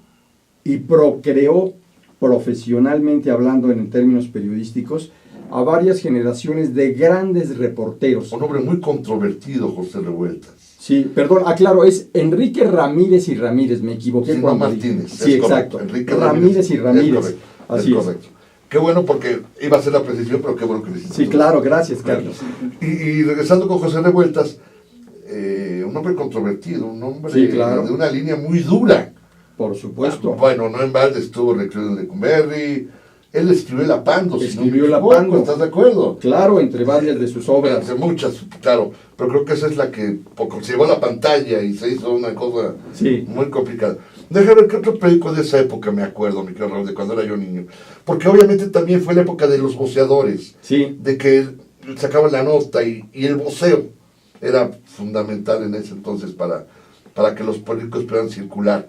y procreó profesionalmente hablando en términos periodísticos a varias generaciones de grandes reporteros. Un hombre muy controvertido, José Revueltas. Sí, perdón, aclaro, es Enrique Ramírez y Ramírez, me equivoqué. Sí, no cuando Martínez. dije. Sí, es exacto. correcto. Enrique Ramírez y Ramírez. Es correcto. Así es es. correcto. Qué bueno porque iba a ser la precisión, pero qué bueno que lo hiciste. Sí, claro, gracias, Carlos. Y regresando con José Revueltas, un hombre controvertido, un hombre Sí, claro. de una línea muy dura. Por supuesto. Bueno, no en balde estuvo recluido en Lecumberri. Él escribió El Apando, si no me Escribió El equivoco, Apando. ¿estás de acuerdo? Claro, entre varias de sus obras. Entre muchas, claro, pero creo que esa es la que se llevó a la pantalla y se hizo una cosa Sí. muy complicada. Déjame ver qué otro periódico de esa época me acuerdo, mi querido Raúl, de cuando era yo niño. Porque obviamente también fue la época de los voceadores, Sí. de que sacaban la nota y el voceo era fundamental en ese entonces para que los periódicos puedan circular.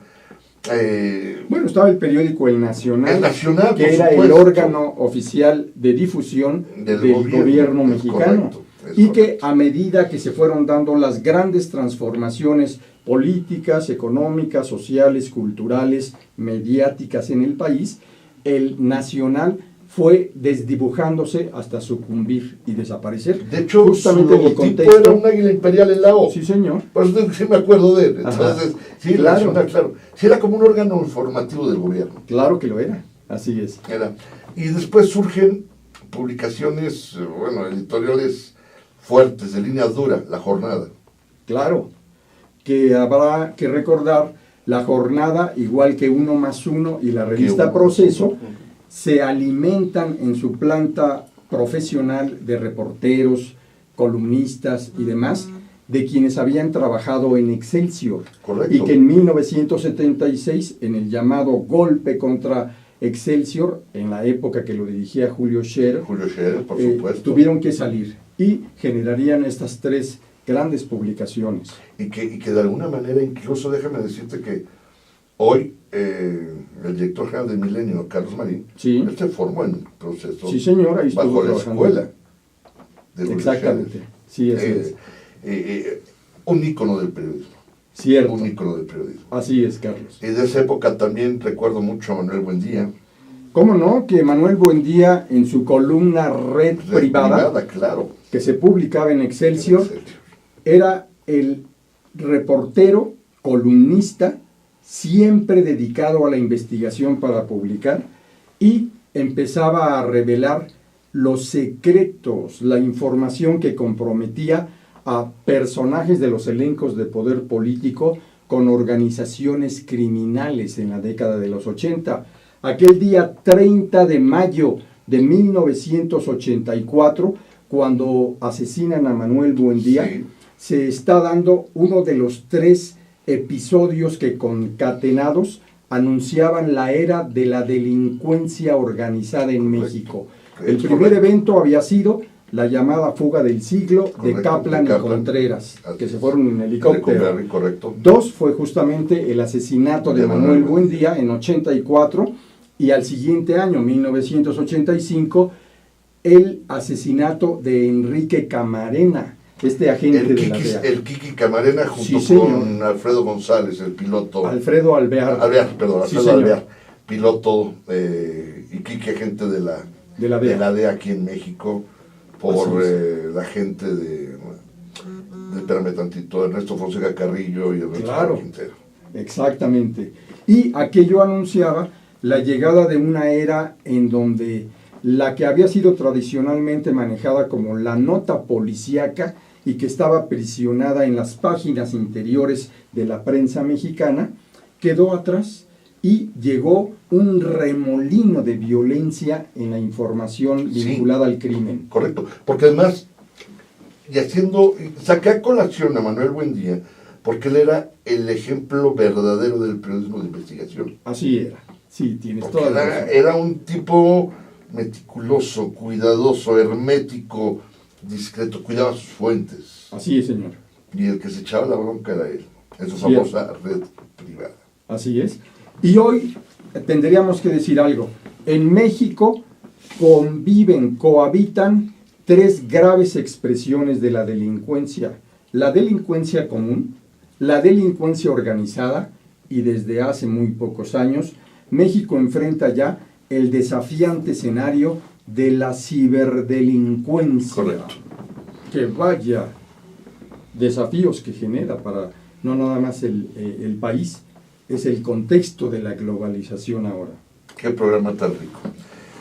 Bueno, estaba el periódico El Nacional, El Nacional, que por era supuesto. el órgano oficial de difusión del gobierno es mexicano. correcto, es Y correcto. que a medida que se fueron dando las grandes transformaciones políticas, económicas, sociales, culturales, mediáticas en el país, el Nacional fue desdibujándose hasta sucumbir y desaparecer. De hecho, justamente su en el logotipo contexto. era un águila imperial en la O. Sí, señor. Por eso digo que sí me acuerdo de él. Entonces, Ajá. sí, Claro. Nacional, claro. Sí, era como un órgano informativo del gobierno. Claro que lo era. Así es. Era. Y después surgen publicaciones, bueno, editoriales fuertes, de línea dura, La Jornada. Claro, que habrá que recordar, La Jornada, igual que Uno más Uno y la revista Uno más Proceso, se alimentan en su planta profesional de reporteros, columnistas y demás, de quienes habían trabajado en Excelsior. Correcto. Y que en 1976, en el llamado golpe contra Excelsior, en la época que lo dirigía Julio Scherer, Julio Scherer, por supuesto. tuvieron que salir y generarían estas tres grandes publicaciones. Y que de alguna manera, incluso déjame decirte que hoy el director general de Milenio, Carlos Marín, Sí. él se formó en Proceso. Sí, señor, ahí estuvo bajo la trabajando. escuela de Julio Exactamente, Scherer. sí, así es. Un ícono del periodismo. Cierto, Un ícono del periodismo. así es, Carlos. Y de esa época también recuerdo mucho a Manuel Buendía. ¿Cómo no? Que Manuel Buendía, en su columna Red Privada, claro. que se publicaba en Excelsior, era el reportero, columnista, siempre dedicado a la investigación para publicar, y empezaba a revelar los secretos, la información que comprometía a personajes de los elencos de poder político con organizaciones criminales en la década de los 80. Aquel día 30 de mayo de 1984, cuando asesinan a Manuel Buendía, Sí. se está dando uno de los 3 episodios que, concatenados, anunciaban la era de la delincuencia organizada en México. El Es primer correcto. evento había sido la llamada fuga del siglo de Correcto, Kaplan de y Kaplan. Contreras, Así que se es. fueron en helicóptero. Lecumberri, correcto. 2 fue justamente el asesinato de Manuel Buendía en 84, y al siguiente año, 1985, el asesinato de Enrique Camarena, este agente de la DEA. El Kiki Camarena junto Sí, señor. con Alfredo González, el piloto. Alfredo Alvear. Perdón, Sí, Alfredo señor. Alvear, piloto y Kiki, agente de la DEA aquí en México, por Así es. la gente de espérame tantito, Ernesto Fonseca Carrillo y Ernesto Claro. Quintero. Exactamente. Y aquello anunciaba la llegada de una era en donde la que había sido tradicionalmente manejada como la nota policíaca y que estaba aprisionada en las páginas interiores de la prensa mexicana, quedó atrás, y llegó un remolino de violencia en la información Sí. vinculada al crimen. Correcto, porque además, saqué a colación a Manuel Buendía, porque él era el ejemplo verdadero del periodismo de investigación. Así era. Sí, tienes Porque toda la razón. era un tipo meticuloso, cuidadoso, hermético, discreto, cuidaba sus fuentes. Así es, señor. Y el que se echaba la bronca era él, en su Cierto. famosa red privada. Así es. Y hoy tendríamos que decir algo. En México conviven, cohabitan 3 graves expresiones de la delincuencia. La delincuencia común, la delincuencia organizada, y desde hace muy pocos años, México enfrenta ya el desafiante escenario de la ciberdelincuencia. Correcto. Que vaya desafíos que genera para no nada más el país, es el contexto de la globalización ahora. Qué programa tan rico.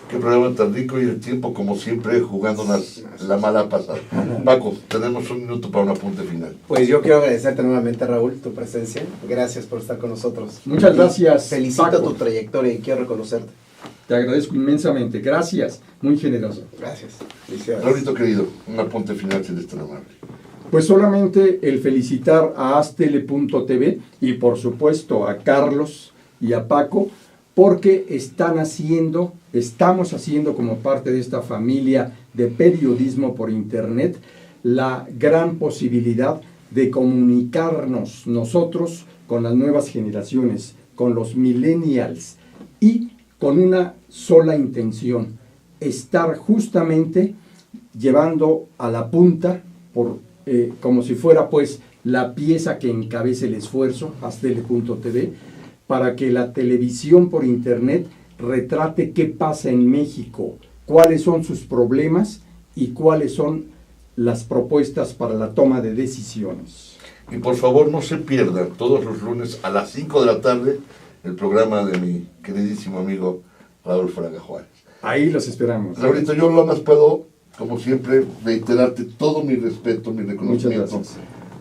Qué programa tan rico, y el tiempo, como siempre, jugándonos la mala pasada. Paco, tenemos un minuto para un apunte final. Pues yo quiero agradecerte nuevamente, Raúl, tu presencia. Gracias por estar con nosotros. Muchas gracias, Felicito Paco. tu trayectoria y quiero reconocerte. Te agradezco inmensamente. Gracias. Muy generoso. Gracias. Felicidades. Raulito querido, un apunte final si eres tan amable. Pues solamente el felicitar a Astele.tv y por supuesto a Carlos y a Paco, porque estamos haciendo como parte de esta familia de periodismo por internet la gran posibilidad de comunicarnos nosotros con las nuevas generaciones, con los millennials, y con una sola intención: estar justamente llevando a la punta, como si fuera pues la pieza que encabece el esfuerzo, Astele.tv, para que la televisión por internet retrate qué pasa en México, cuáles son sus problemas y cuáles son las propuestas para la toma de decisiones. Y por favor, no se pierdan todos los lunes a las 5 de la tarde el programa de mi queridísimo amigo Raúl Fraga Juárez. Ahí los esperamos. Raulito, yo lo más puedo, como siempre, reiterarte todo mi respeto, mi Muchas reconocimiento, gracias.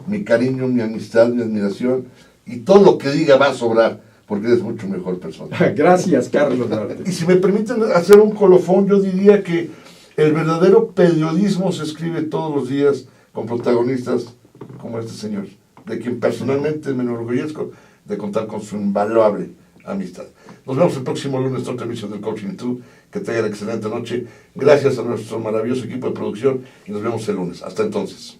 mi cariño, mi amistad, mi admiración, y todo lo que diga va a sobrar, porque eres mucho mejor persona. Gracias, Carlos Duarte. Y si me permiten hacer un colofón, yo diría que el verdadero periodismo se escribe todos los días con protagonistas como este señor, de quien personalmente me enorgullezco de contar con su invaluable amistad. Nos vemos el próximo lunes en otra emisión del Coaching 2. Que tengan excelente noche. Gracias a nuestro maravilloso equipo de producción y nos vemos el lunes. Hasta entonces.